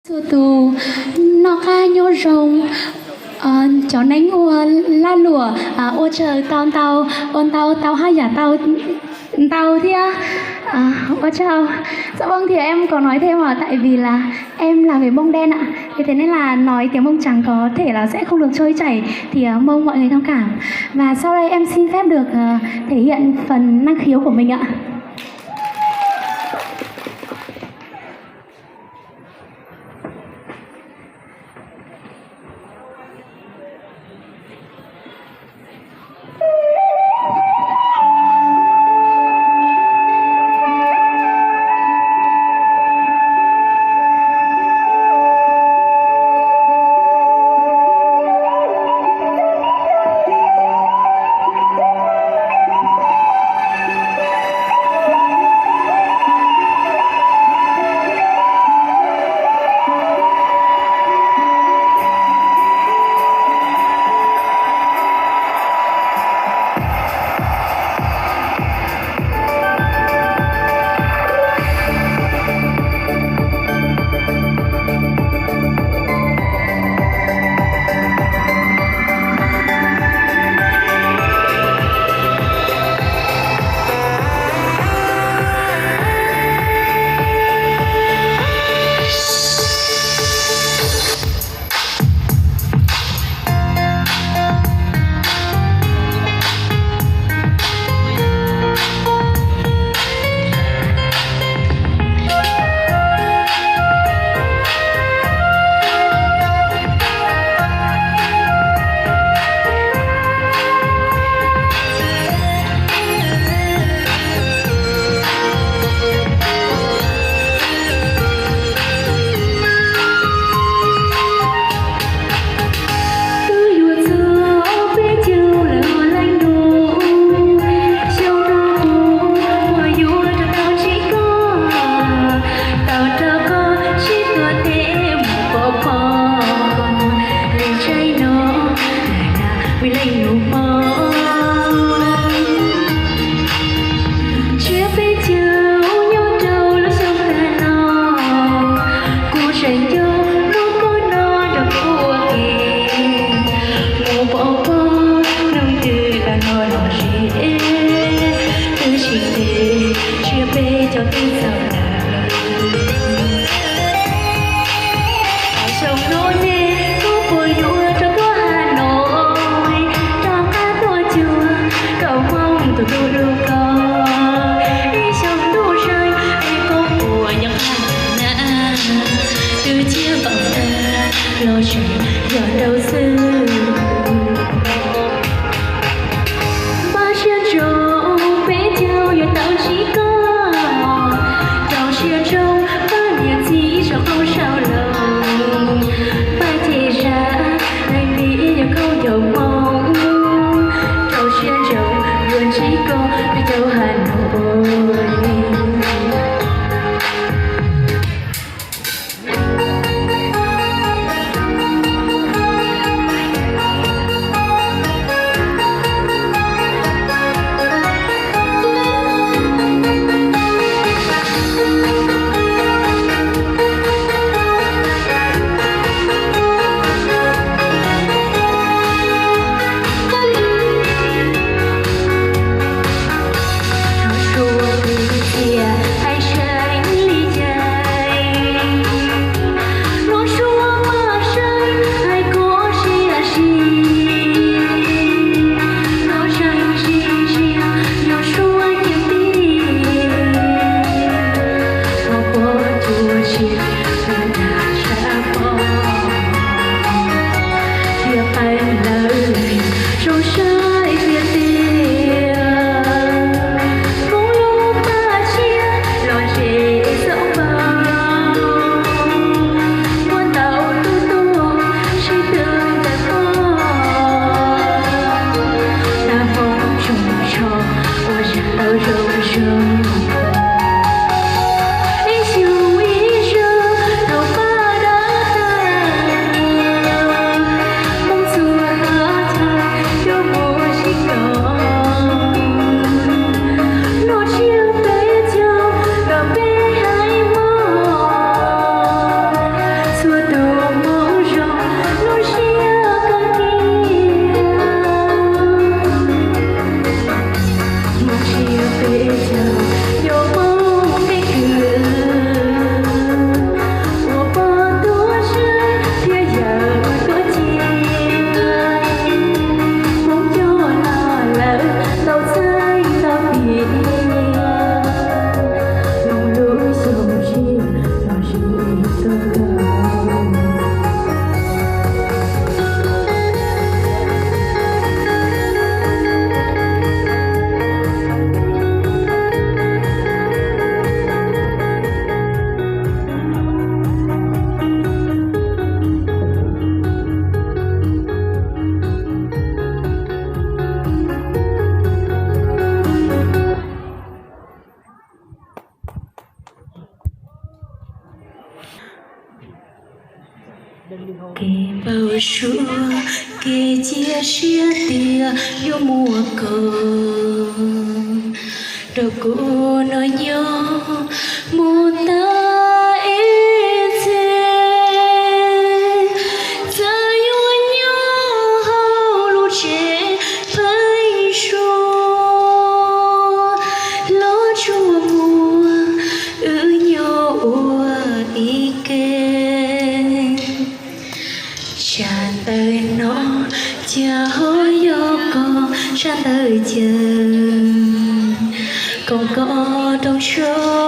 Từ từ nó ca nhô rồng chó nánh ua la lùa ô trời tao tao ôn tao tao hai giả tao tao thì ô chào. Dạ vâng, thì em có nói thêm tại vì là em là người Mông đen ạ, thế nên là nói tiếng Mông Trắng có thể là sẽ không được trôi chảy, thì mong mọi người thông cảm. Và sau đây em xin phép được thể hiện phần năng khiếu của mình ạ. kề bao chúa kề chia chia tia yêu mùa cờ đâu cô nói nhớ một ta ít giờ yêu nhớ hao lu chế phải chúa lỡ chúa mùa nhau ý kê tràn tới nó chờ hối do con tràn tới chờ còn có đâu chúa